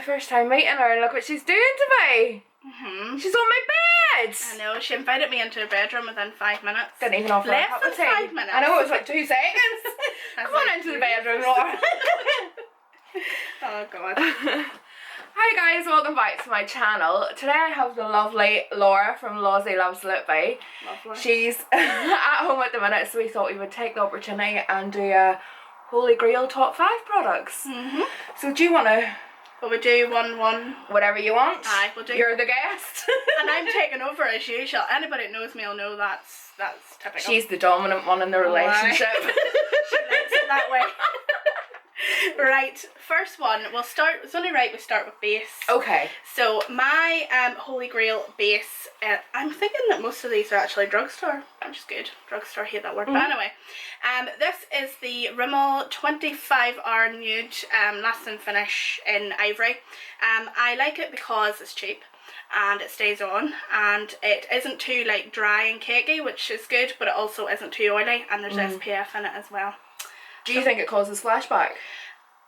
first time meeting her, and look what she's doing to me. She's on my bed. I know, she invited me into her bedroom within 5 minutes. Didn't even offer a cup of tea. 5 minutes. I know, it was like 2 seconds. Come on into the bedroom, Laura. Oh god. Hi guys, welcome back to my channel. Today I have the lovely Laura from Lozzy Loves Lippy. Lovely. She's at home at the minute, so we thought we would take the opportunity and do a Holy Grail top 5 products. So do you want to... Well, we do one. Whatever you want. Aye, we'll do. You're the guest. And I'm taking over as usual. Anybody that knows me will know that's typical. She's the dominant one in the relationship. She likes it that way. Right, first one, it's only right we start with base. Okay. So my Holy Grail base, I'm thinking that most of these are actually drugstore, which is good. Drugstore, hate that word. But anyway, this is the Rimmel 25-hour nude lasting finish in ivory. I like it because it's cheap and it stays on, and it isn't too like dry and cakey, which is good, but it also isn't too oily, and there's SPF in it as well. Do you think it causes flashback?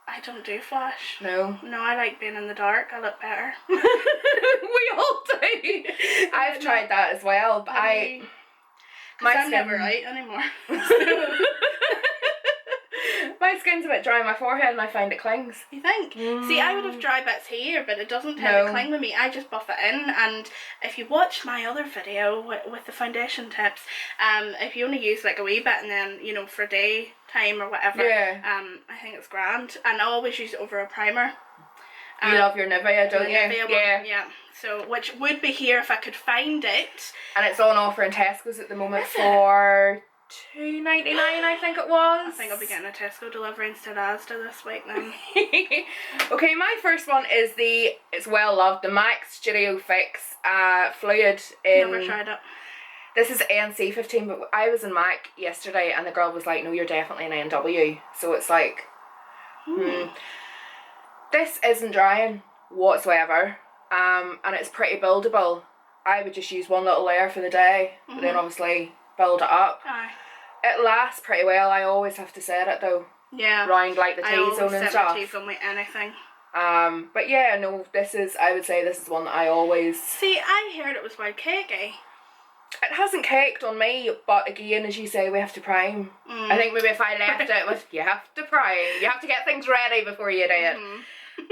I don't do flash. No. No, I like being in the dark. I look better. We all do. I've tried that as well, but I'm never out anymore. My skin's a bit dry on my forehead and I find it clings. You think? See, I would have dry bits here, but it doesn't tend to cling with me. I just buff it in, and if you watch my other video with the foundation tips, if you only use like a wee bit and then, you know, for daytime or whatever, I think it's grand. And I always use it over a primer. You love your Nivea, don't you? Nivea one, yeah. So, which would be here if I could find it. And it's on offer in Tesco's at the moment for $2.99, I think it was. I think I'll be getting a Tesco delivery instead of Asda this week then. Okay, my first one is it's well loved, the MAC Studio Fix Fluid in... Never tried it. This is NC 15, but I was in MAC yesterday and the girl was like, no, you're definitely an NW. So it's like, This isn't drying whatsoever, and it's pretty buildable. I would just use one little layer for the day, but then obviously build it up. Aye. It lasts pretty well. I always have to set it though. Yeah. Round like the T-zone and stuff. I always set my T-zone with anything. But yeah, no, I would say this is one that I always... See, I heard it was quite cakey. It hasn't caked on me, but again, as you say, we have to prime. I think maybe if I left it with, you have to prime. You have to get things ready before you do it.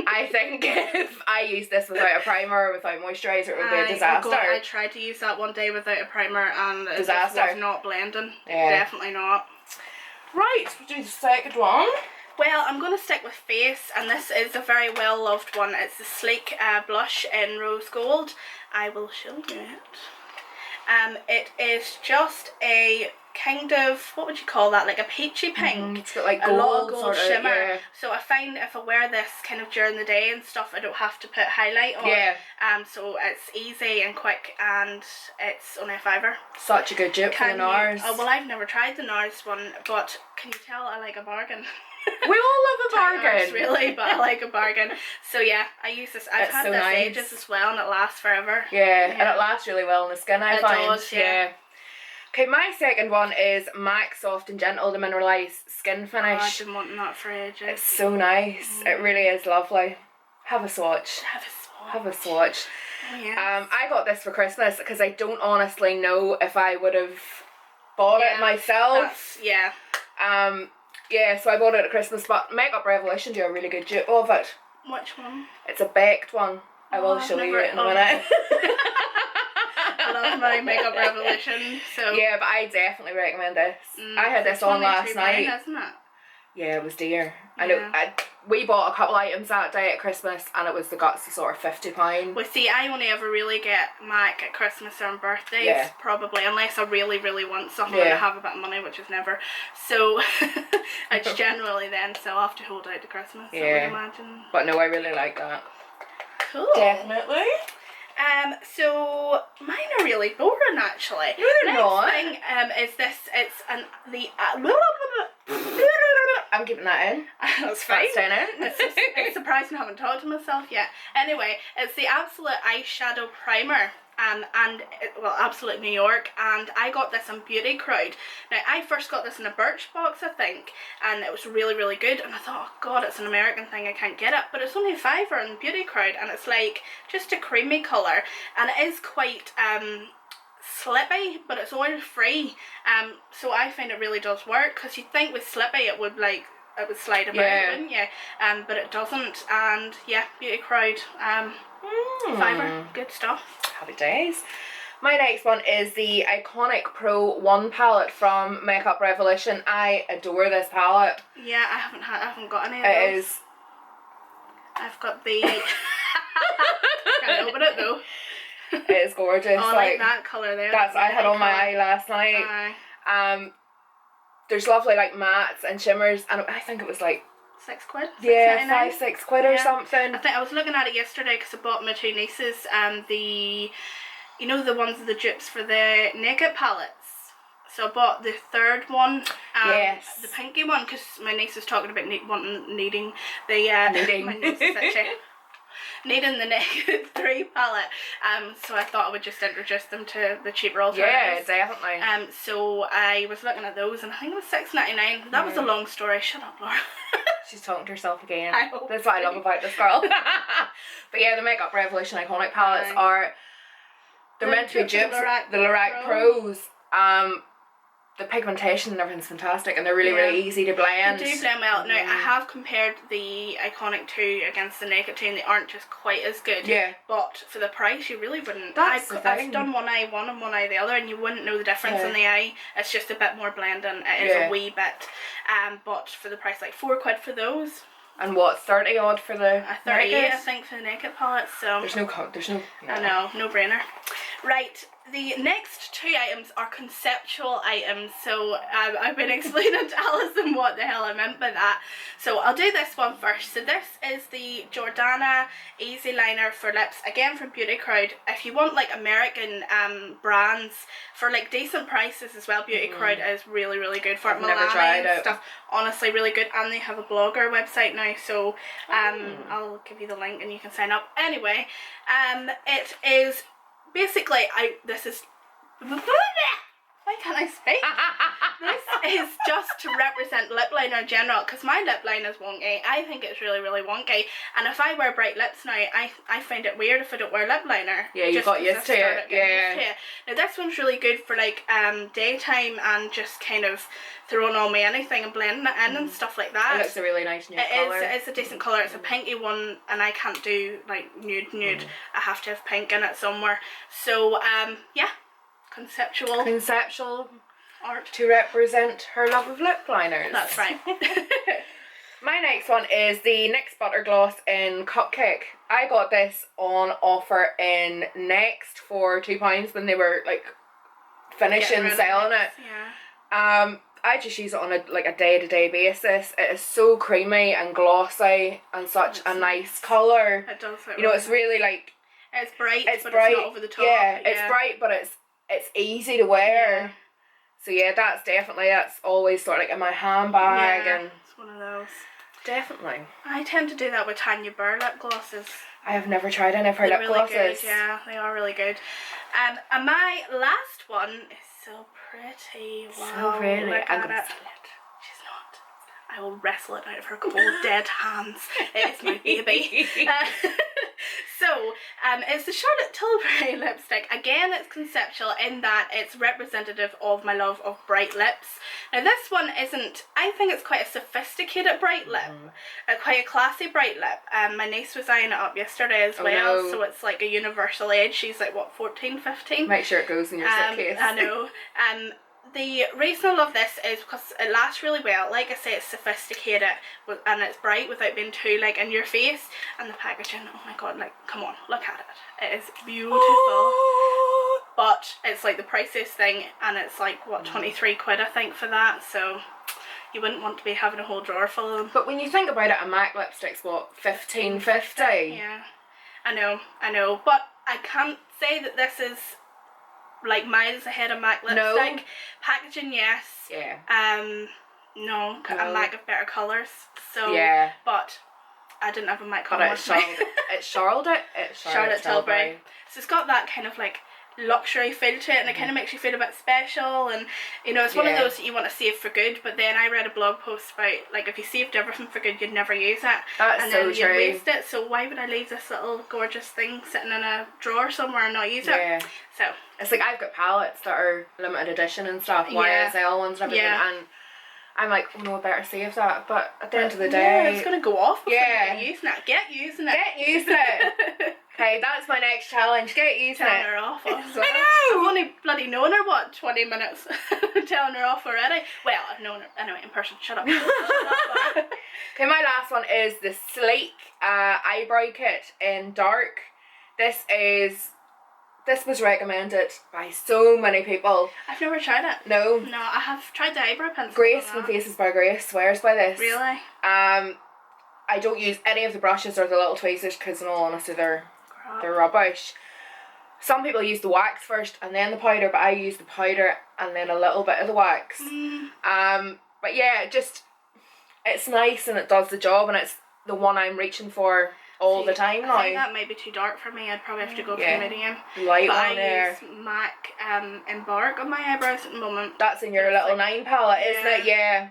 I think if I used this without a primer or without moisturiser, it would be a disaster. Oh God, I tried to use that one day without a primer and it was not blending. Yeah. Definitely not. Right, we'll do the second one. Well, I'm going to stick with face, and this is a very well loved one. It's the Sleek blush in rose gold. I will show you it. It is just a kind of, what would you call that, like a peachy pink. It's got like gold, a lot of gold sort of shimmer. Yeah. So I find if I wear this kind of during the day and stuff, I don't have to put highlight on. Yeah. So it's easy and quick, and it's only a $5. Such a good dupe for the NARS. Oh well, I've never tried the NARS one, but can you tell I like a bargain? We all love a bargain. Really, but I like a bargain. So yeah, I use this. I've had this ages as well, and it lasts forever. Yeah, and it lasts really well on the skin, I find. It does, yeah. Okay, my second one is MAC Soft and Gentle, the Mineralized Skin Finish. Oh, I've been wanting that for ages. It's so nice. It really is lovely. Have a swatch. Have a swatch. Oh, yes. I got this for Christmas because I don't honestly know if I would have bought it myself. Yeah, so I bought it at Christmas, but Makeup Revolution do a really good dupe of it. Which one? It's a baked one. I will show you it in a minute. I love my Makeup Revolution. So yeah, but I definitely recommend this. I had this on last night. Isn't it? Yeah, it was dear. I know. We bought a couple items that day at Christmas, and it was the guts of sort of £50. Well, see, I only ever really get MAC at Christmas or on birthdays, probably, unless I really, really want something and I have a bit of money, which is never. So it's generally then, so I'll have to hold out to Christmas, I would imagine. But no, I really like that. Cool. Definitely. So mine are really boring actually. No, they're not. Next thing is this. It's I'm keeping that in. That's fine. That's in. It's surprising I haven't talked to myself yet. Anyway, it's the Absolute Eyeshadow Primer. well, absolute New York, and I got this on Beauty Crowd. Now, I first got this in a Birchbox, I think, and it was really, really good, and I thought, oh god, it's an American thing, I can't get it, but it's only $5 on Beauty Crowd, and it's like just a creamy colour, and it is quite slippy, but it's oil free, so I find it really does work, because you'd think with slippy it would slide about, wouldn't you? But it doesn't, and yeah, Beauty Crowd, $5, good stuff. Happy days. My next one is the Iconic Pro 1 palette from Makeup Revolution. I adore this palette. Yeah, I haven't got any of those. It is. I've got the. Can't open it though. It is gorgeous. Oh, I like that colour there. I had on my eye last night. There's lovely like mattes and shimmers, and I think it was like £6. Yeah, £5-6 or something. I think I was looking at it yesterday because I bought my two nieces you know, the ones, the dupes for the Naked palettes. So I bought the third one, yes, the pinky one, because my niece was talking about needing my niece is actually needing the Naked 3 palette. So I thought I would just introduce them to the cheaper alternatives. Yeah, definitely. So I was looking at those, and I think it was $6.99. That was a long story. Shut up, Laura. She's talking to herself again. I hope. That's what I love about this girl. But yeah, the Makeup Revolution Iconic palettes are, they're meant to be dupes, the Lorac Pros. The pigmentation and everything's fantastic, and they're really, really easy to blend. They do blend well. Now, I have compared the Iconic 2 against the Naked 2, and they aren't just quite as good. Yeah. But for the price, you really wouldn't. That's the thing. I've done one eye one and one eye the other, and you wouldn't know the difference in the eye. It's just a bit more blending. It is a wee bit. But for the price, like £4 for those. And what, 30 odd for the 38, Naked? I think, for the Naked palette. So there's no. I know, no brainer. Right, the next two items are conceptual items, so I've been explaining to Alison what the hell I meant by that. So I'll do this one first. So this is the Jordana Easy Liner for lips, again from Beauty Crowd. If you want like American brands for like decent prices as well, Beauty Crowd is really, really good for it. I've never tried it. Stuff, honestly really good, and they have a blogger website now, so I'll give you the link and you can sign up. Anyway, it is basically, why can't I speak? This is just to represent lip liner in general, because my lip line is wonky. I think it's really, really wonky, and if I wear bright lips now, I find it weird if I don't wear lip liner. Yeah, you got used to it. Yeah. Now this one's really good for like daytime and just kind of throwing on me anything and blending it in and stuff like that. It looks a really nice nude colour. It's a decent colour. It's a pinky one, and I can't do like nude. I have to have pink in it somewhere. So yeah. Conceptual art to represent her love of lip liners. That's right. My next one is the NYX Butter Gloss in Cupcake. I got this on offer in Next for £2 when they were like finishing selling it. Yeah. I just use it on a day-to-day basis. It is so creamy and glossy and such a nice colour. It does. You know, it's really like, it's bright, but it's not over the top. Yeah, it's bright, but it's easy to wear. Yeah. So yeah, that's always sort of like in my handbag, and it's one of those. Definitely. I tend to do that with Tanya Burr lip glosses. I have never tried any of her lip glosses. Good, yeah, they are really good. And my last one is so pretty. Wow, so pretty. Look I'm at gonna it. steal it. She's not. I will wrestle it out of her cold dead hands. It's my baby. So, it's the Charlotte Tilbury lipstick. Again, it's conceptual in that it's representative of my love of bright lips. Now, this one isn't, I think it's quite a sophisticated bright lip, quite a classy bright lip. My niece was eyeing it up yesterday as well, so it's like a universal age. She's like, what, 14, 15? Make sure it goes in your suitcase. I know. The reason I love this is because it lasts really well. Like I say, it's sophisticated and it's bright without being too like in your face. And the packaging, oh my god, like come on, look at it. It is beautiful. But it's like the priciest thing, and it's like what, £23 I think for that. So you wouldn't want to be having a whole drawer full of them. But when you think about it, a MAC lipstick's what, $15.50? Yeah, I know. But I can't say that this is like miles ahead of MAC lipstick. No. Packaging, yes. Yeah. No, a MAC of better colours. So yeah. But I didn't have a mic on. But it's Charlotte Tilbury. So it's got that kind of like luxury feel to it, and it kind of makes you feel a bit special, and you know, it's one of those that you want to save for good. But then I read a blog post about like if you saved everything for good, you'd never use it. That's and so then true. You'd waste it. So why would I leave this little gorgeous thing sitting in a drawer somewhere and not use it? So it's like I've got palettes that are limited edition and stuff, YSL ones and everything, and I'm like, oh no, I better save that. But at the end of the day, it's gonna go off before you get using it. Get using it. Okay, that's my next challenge. Get using it. Telling her off. I know. I've only bloody known her 20 minutes. Telling her off already. Well, I've known her anyway in person. Shut up. Okay, my last one is the Sleek eyebrow kit in dark. This was recommended by so many people. I've never tried it. No. No, I have tried the eyebrow pencil. Grace from Faces by Grace swears by this. Really? I don't use any of the brushes or the little tweezers because in all honesty they're rubbish. Some people use the wax first and then the powder, but I use the powder and then a little bit of the wax. But yeah, it's nice and it does the job, and it's the one I'm reaching for all the time now. I think that might be too dark for me. I'd probably have to go for medium. Light but on there. I use MAC Embark on my eyebrows at the moment. That's in your little 9 palette, isn't it? Yeah.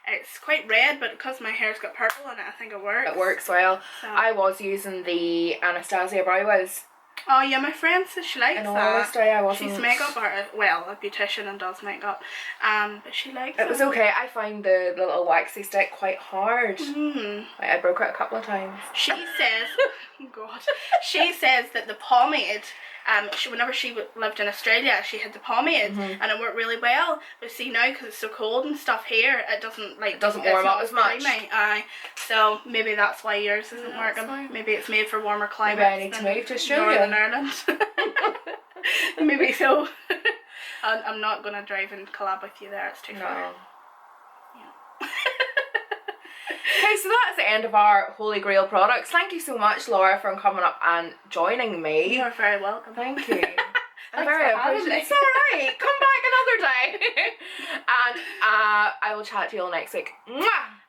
It's quite red, but because my hair's got purple in it, I think it works. It works well. So. I was using the Anastasia Brow Wiz. Oh yeah, my friend says she likes that. In all honesty, I wasn't. She's a makeup artist, well, a beautician and does makeup. But she likes it. It was okay. I find the little waxy stick quite hard. I broke it a couple of times. She says, oh God, she says that the pomade, whenever she lived in Australia, she had the pomade and it worked really well. But see now, because it's so cold and stuff here, it doesn't warm up as much. So maybe that's why yours isn't working. Maybe it's made for warmer climates. Maybe I need to move to Australia. Northern Ireland. Maybe so. I'm not going to drive and collab with you there, it's too far. Okay, so that's the end of our Holy Grail products. Thank you so much, Laura, for coming up and joining me. You're very welcome. Thank you. I'm very appreciative. It's alright. Come back another day. And I will chat to you all next week. Mwah!